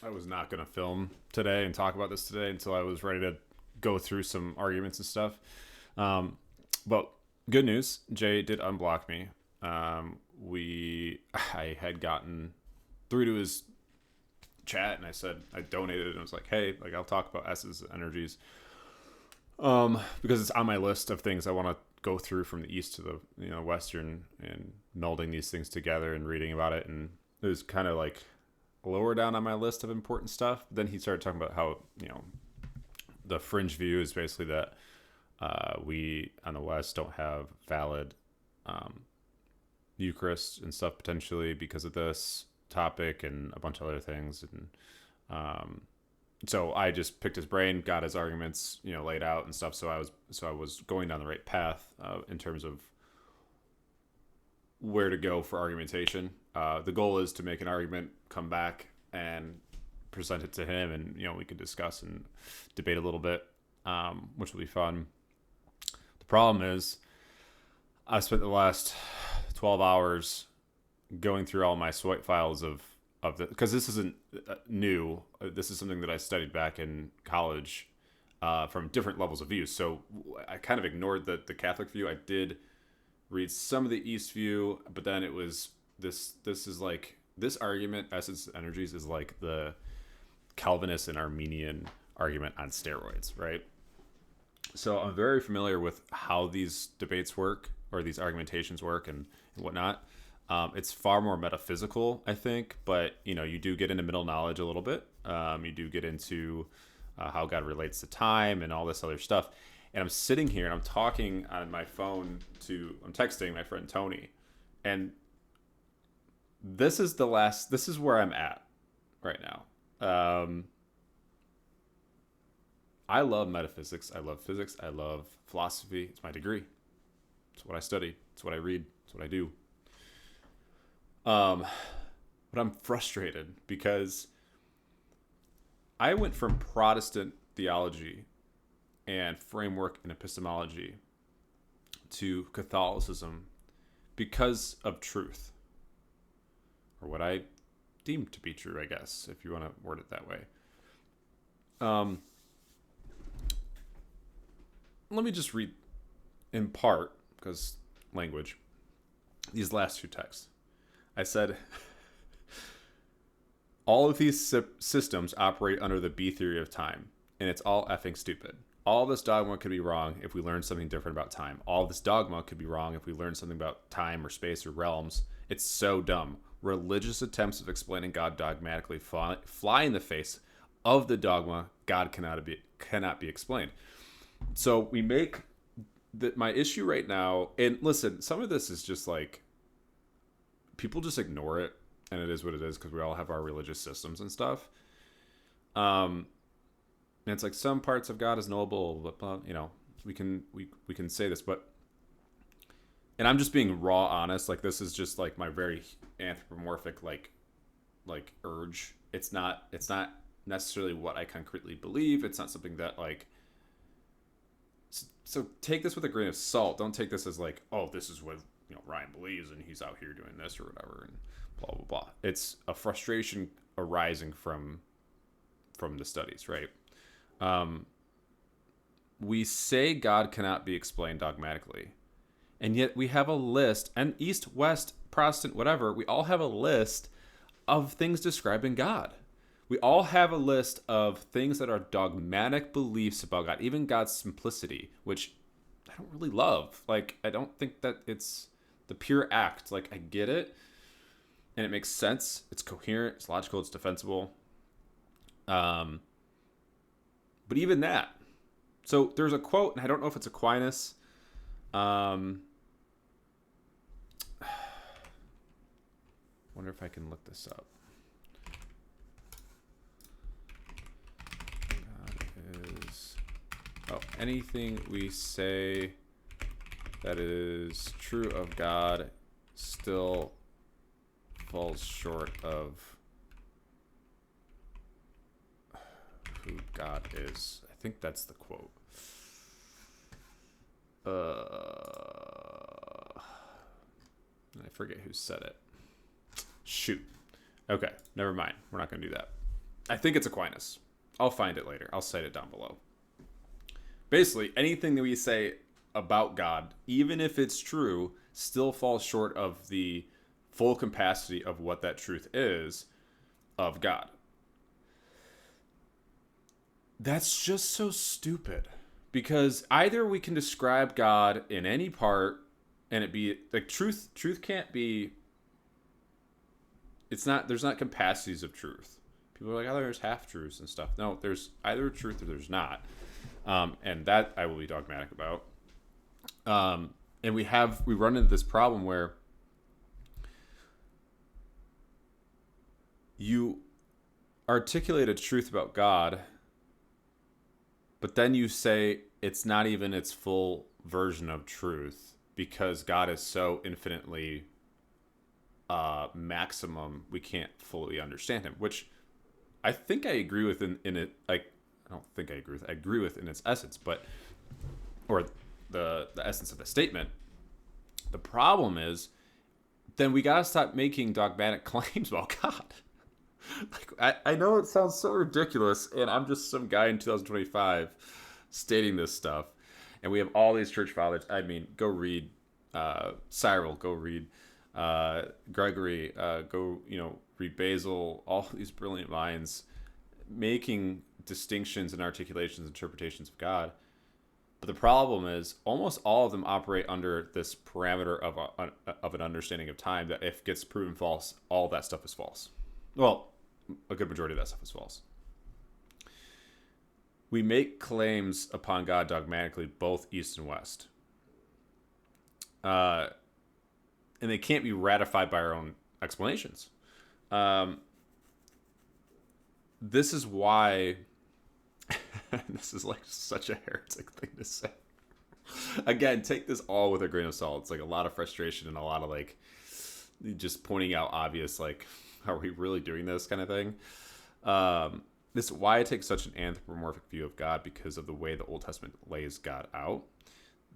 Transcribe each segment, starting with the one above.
I was not going to film today and talk about this today until I was ready to go through some arguments and stuff. Um, but good news, Jay did unblock me. I had gotten through to his chat and I said I donated and I was like, hey, like I'll talk about S's energies. Because it's on my list of things I want to go through from the east to the western and melding these things together and reading about it, and it was kind of like lower down on my list of important stuff. Then he started talking about how the fringe view is basically that we on the west don't have valid Eucharist and stuff potentially because of this topic and a bunch of other things, and so I just picked his brain, got his arguments, laid out and stuff. So I was going down the right path in terms of where to go for argumentation. The goal is to make an argument, come back and present it to him, and we could discuss and debate a little bit, which will be fun. The problem is, I spent the last 12 hours going through all my swipe files of the, because this isn't new. This is something that I studied back in college from different levels of view. So I kind of ignored the Catholic view. I did read some of the East view, but then it was this is like this argument, Essence Energies, is like the Calvinist and Armenian argument on steroids, right? So I'm very familiar with how these debates work or these argumentations work and whatnot. It's far more metaphysical, I think, but you do get into middle knowledge a little bit. You do get into how God relates to time and all this other stuff. And I'm sitting here and I'm talking on my phone I'm texting my friend Tony, and this is where I'm at right now. I love metaphysics. I love physics. I love philosophy. It's my degree. It's what I study. It's what I read. It's what I do. But I'm frustrated because I went from Protestant theology and framework and epistemology to Catholicism because of truth, or what I deem to be true, I guess, if you want to word it that way. Let me just read in part, because language, these last two texts. I said, all of these systems operate under the B theory of time, and it's all effing stupid. All this dogma could be wrong if we learn something different about time. All this dogma could be wrong if we learn something about time or space or realms. It's so dumb. Religious attempts of explaining God dogmatically fly in the face of the dogma God cannot be explained. So we make my issue right now, and listen, some of this is just like, people just ignore it, and it is what it is because we all have our religious systems and stuff. And it's like some parts of God is knowable, but we can say this, but, and I'm just being raw honest. Like, this is just like my very anthropomorphic like urge. It's not necessarily what I concretely believe. It's not something that like. So take this with a grain of salt. Don't take this as like, oh, this is what Ryan believes and he's out here doing this or whatever and blah blah blah. It's a frustration arising from the studies, right? We say God cannot be explained dogmatically, and yet we have a list, and East, West, Protestant, whatever, we all have a list of things describing God. We all have a list of things that are dogmatic beliefs about God, even God's simplicity, which I don't really love. Like, I don't think that it's the pure act. Like, I get it, and it makes sense. It's coherent. It's logical. It's defensible. But even that. So there's a quote, and I don't know if it's Aquinas. Wonder if I can look this up. Anything we say that is true of God still falls short of who God is. I think that's the quote. I forget who said it. Shoot. Okay, never mind. We're not going to do that. I think it's Aquinas. I'll find it later. I'll cite it down below. Basically, anything that we say about God, even if it's true, still falls short of the full capacity of what that truth is of God. That's just so stupid. Because either we can describe God in any part and it be like truth can't be, there's not capacities of truth. People are like, oh, there's half truths and stuff. No, there's either truth or there's not. And that I will be dogmatic about. And we run into this problem where you articulate a truth about God, but then you say it's not even its full version of truth because God is so infinitely maximum, we can't fully understand him, which I think I agree with in it. Like, I don't think I agree with. I agree with in its essence, or the essence of the statement. The problem is, then we gotta stop making dogmatic claims about God. Like, I know it sounds so ridiculous, and I'm just some guy in 2025 stating this stuff, and we have all these church fathers. I mean, go read Cyril, go read Gregory, go read Basil, all these brilliant minds making distinctions and articulations, interpretations of God. But the problem is almost all of them operate under this parameter of an understanding of time that if it gets proven false, all that stuff is false. Well, a good majority of that stuff is false. We make claims upon God dogmatically, both East and West. And they can't be ratified by our own explanations. This is why this is like such a heretic thing to say. Again, take this all with a grain of salt. It's like a lot of frustration and a lot of like just pointing out obvious, like, are we really doing this kind of thing? This is why I take such an anthropomorphic view of God, because of the way the Old Testament lays God out.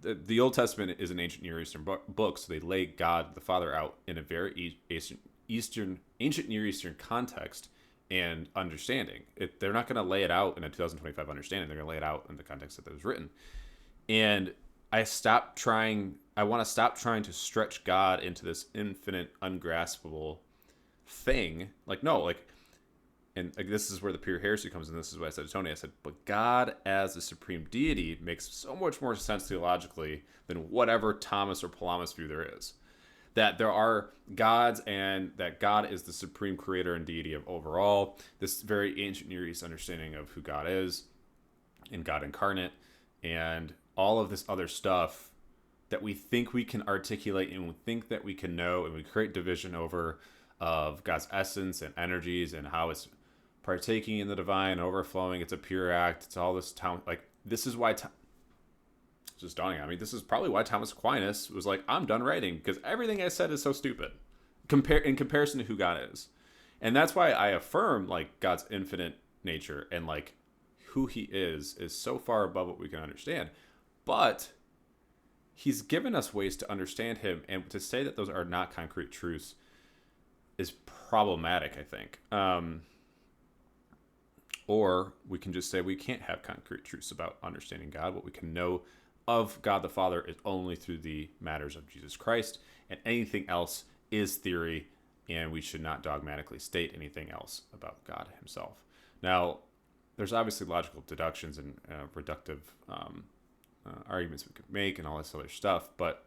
The Old Testament is an ancient Near Eastern book, so they lay God the Father out in a very ancient Near Eastern context and understanding. They're not going to lay it out in a 2025 understanding. They're going to lay it out in the context that it was written. And I want to stop trying to stretch God into this infinite, ungraspable thing. Like, no, like, and like, this is where the pure heresy comes in. This is what I said to Tony. I said, but God as the supreme deity makes so much more sense theologically than whatever Thomas or Palamas view there is. That there are gods and that God is the supreme creator and deity of overall. This very ancient Near East understanding of who God is and God incarnate and all of this other stuff that we think we can articulate and we think that we can know, and we create division over of God's essence and energies and how it's partaking in the divine, overflowing. It's a pure act. It's all this time. Like, this is why just dawning on me, this is probably why Thomas Aquinas was like, I'm done writing because everything I said is so stupid in comparison to who God is. And that's why I affirm like God's infinite nature and like who he is so far above what we can understand. But he's given us ways to understand him, and to say that those are not concrete truths is problematic, I think. Or we can just say we can't have concrete truths about understanding God. What we can know of God the Father is only through the matters of Jesus Christ, and anything else is theory, and we should not dogmatically state anything else about God himself. Now, there's obviously logical deductions and reductive arguments we could make and all this other stuff, but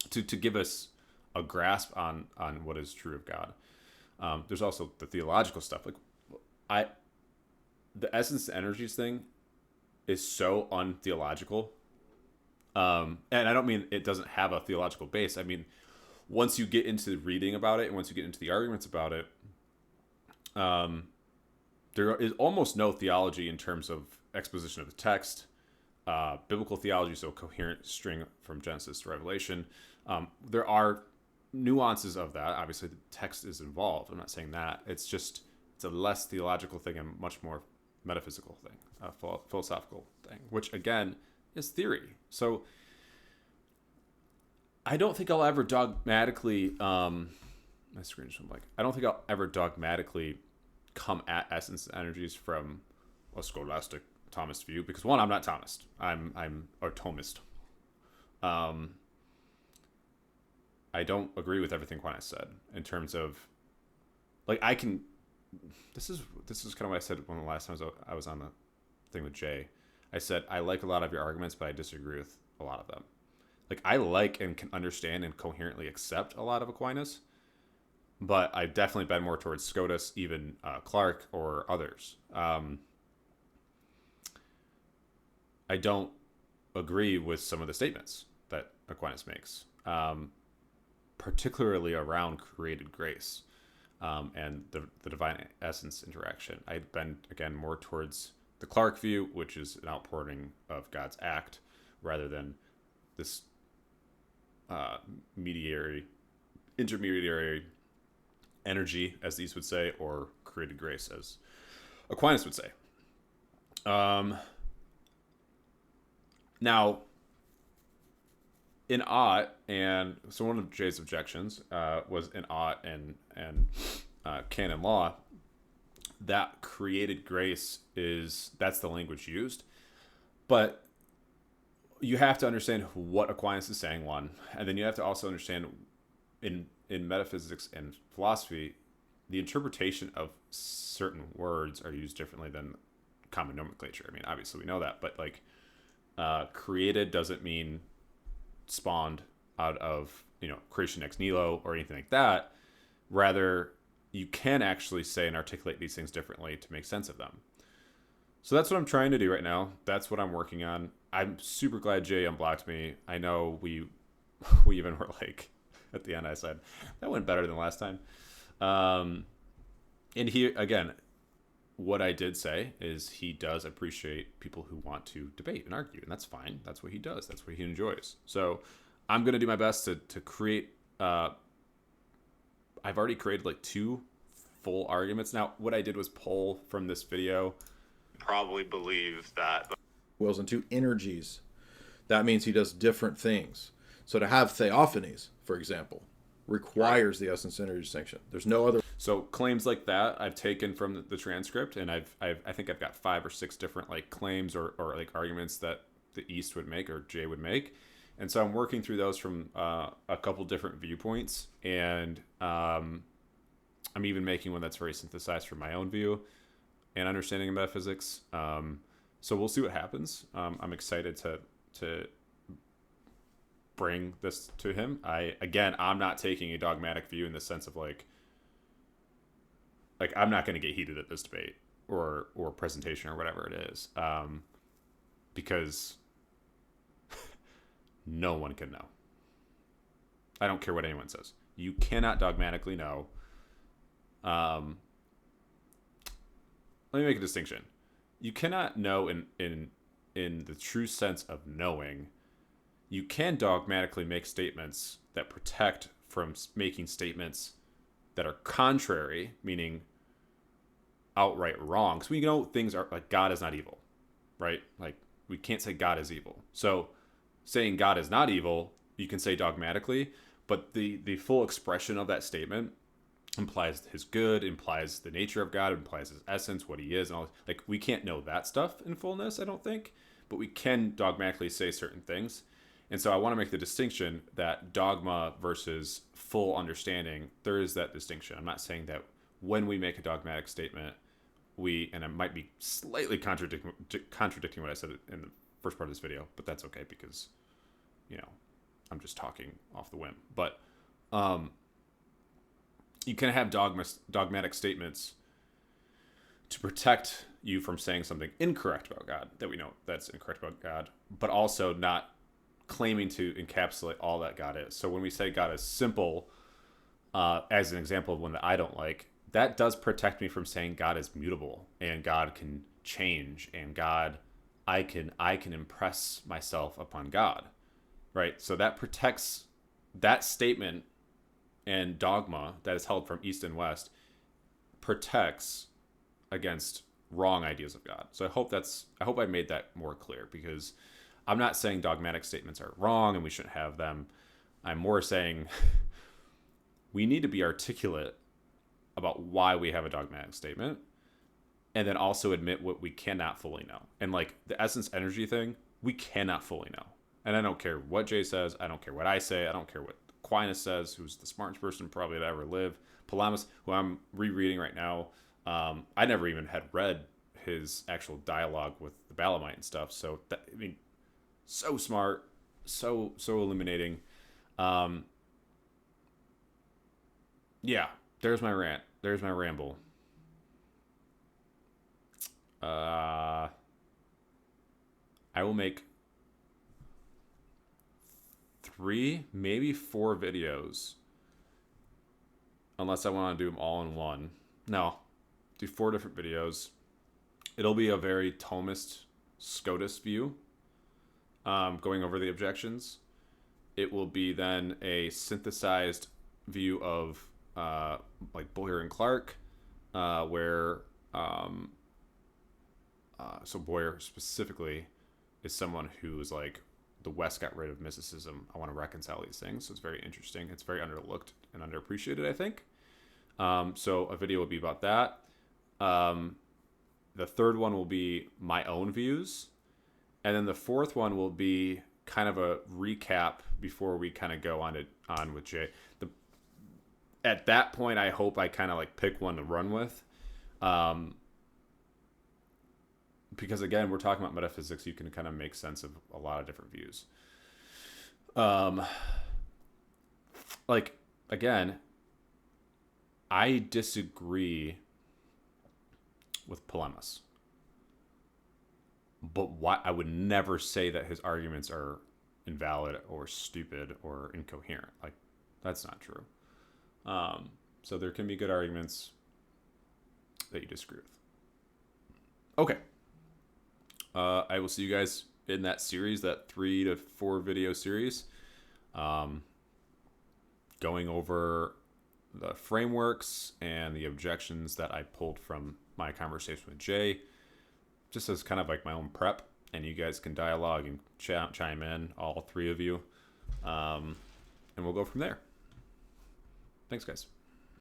to give us a grasp on what is true of God, there's also the theological stuff. Like, the essence to energies thing is so untheological. And I don't mean it doesn't have a theological base. I mean, once you get into reading about it and once you get into the arguments about it, there is almost no theology in terms of exposition of the text, biblical theology, so coherent string from Genesis to Revelation. There are nuances of that. Obviously, the text is involved. I'm not saying that. It's a less theological thing and much more metaphysical thing, philosophical thing, which again is theory. So I don't think I'll ever dogmatically my screen is blank. I don't think I'll ever dogmatically come at essence energies from a scholastic Thomist view, because one, I'm not Thomist. I'm a Thomist. I don't agree with everything Aquinas said in terms of, like, I can. This is kind of what I said one of the last times I was on the thing with Jay. I said I like a lot of your arguments, but I disagree with a lot of them. Like, I like and can understand and coherently accept a lot of Aquinas, but I've definitely been more towards Scotus, even Clark or others. I don't agree with some of the statements that Aquinas makes, particularly around created grace and the divine essence interaction. I've been, again, more towards the Clark view, which is an outpouring of God's act rather than this intermediary energy, as these would say, or created grace, as Aquinas would say. Now, in Ott, and so one of Jay's objections was in Ott and canon law, that created grace that's the language used, but you have to understand what Aquinas is saying, one, and then you have to also understand in metaphysics and philosophy, the interpretation of certain words are used differently than common nomenclature. I mean, obviously we know that, but like created doesn't mean spawned out of, creation ex nihilo or anything like that. Rather, you can actually say and articulate these things differently to make sense of them. So that's what I'm trying to do right now. That's what I'm working on. I'm super glad Jay unblocked me. I know we even were like, at the end I said, that went better than last time. And he, again, what I did say is he does appreciate people who want to debate and argue, and that's fine. That's what he does. That's what he enjoys. So I'm going to do my best to create, I've already created like 2 full arguments. Now, what I did was pull from this video. Probably believe that wills and 2 energies. That means he does different things. So to have theophanies, for example, requires the essence energy distinction. There's no other. So claims like that I've taken from the transcript, and I think I've got 5 or 6 different like claims or like arguments that the East would make or Jay would make, and so I'm working through those from a couple different viewpoints, and I'm even making one that's very synthesized from my own view and understanding of metaphysics. So we'll see what happens. I'm excited to bring this to him. I'm not taking a dogmatic view in the sense of like I'm not going to get heated at this debate or presentation or whatever it is, because no one can know. I don't care what anyone says. You cannot dogmatically know. Let me make a distinction. You cannot know in the true sense of knowing. You can dogmatically make statements that protect from making statements that are contrary, meaning outright wrong. So we know things are like God is not evil, right? Like we can't say God is evil. So saying God is not evil, you can say dogmatically, but the full expression of that statement implies his good, implies the nature of God, implies his essence, what he is, and all. Like we can't know that stuff in fullness, I don't think, but we can dogmatically say certain things. And so I want to make the distinction that dogma versus full understanding, there is that distinction. I'm not saying that when we make a dogmatic statement, and I might be slightly contradicting what I said in the first part of this video, but that's okay because, I'm just talking off the whim. But you can have dogmatic statements to protect you from saying something incorrect about God, that we know that's incorrect about God, but also not claiming to encapsulate all that God is. So when we say God is simple, as an example of one that I don't like, that does protect me from saying God is mutable and God can change and God, I can impress myself upon God, right? So that protects that statement, and dogma that is held from East and West protects against wrong ideas of God. So I hope I made that more clear, because I'm not saying dogmatic statements are wrong and we shouldn't have them. I'm more saying we need to be articulate about why we have a dogmatic statement, and then also admit what we cannot fully know. And like the essence energy thing, we cannot fully know. And I don't care what Jay says. I don't care what I say. I don't care what Aquinas says, who's the smartest person probably to ever live. Palamas, who I'm rereading right now. I never even had read his actual dialogue with the Balamite and stuff. So that, I mean, so smart, so illuminating. Yeah, there's my rant. There's my ramble. I will make 3, maybe 4 videos, unless I want to do them all in one. No, do 4 different videos. It'll be a very Thomist, Scotus view, going over the objections. It will be then a synthesized view of like Boyer and Clark, where so Boyer specifically is someone who's like, the West got rid of mysticism. I want to reconcile these things. So it's very interesting. It's very underlooked and underappreciated, I think. So a video will be about that. The third one will be my own views. And then the fourth one will be kind of a recap before we kind of go on with Jay. At that point, I hope I kind of like pick one to run with. Because again, we're talking about metaphysics. You can kind of make sense of a lot of different views. Like, again, I disagree with Palamas. But I would never say that his arguments are invalid or stupid or incoherent. Like, that's not true. So there can be good arguments that you disagree with. Okay. I will see you guys in that series, that 3 to 4 video series, going over the frameworks and the objections that I pulled from my conversation with Jay, just as kind of like my own prep, and you guys can dialogue and chime in, all 3 of you, and we'll go from there. Thanks, guys.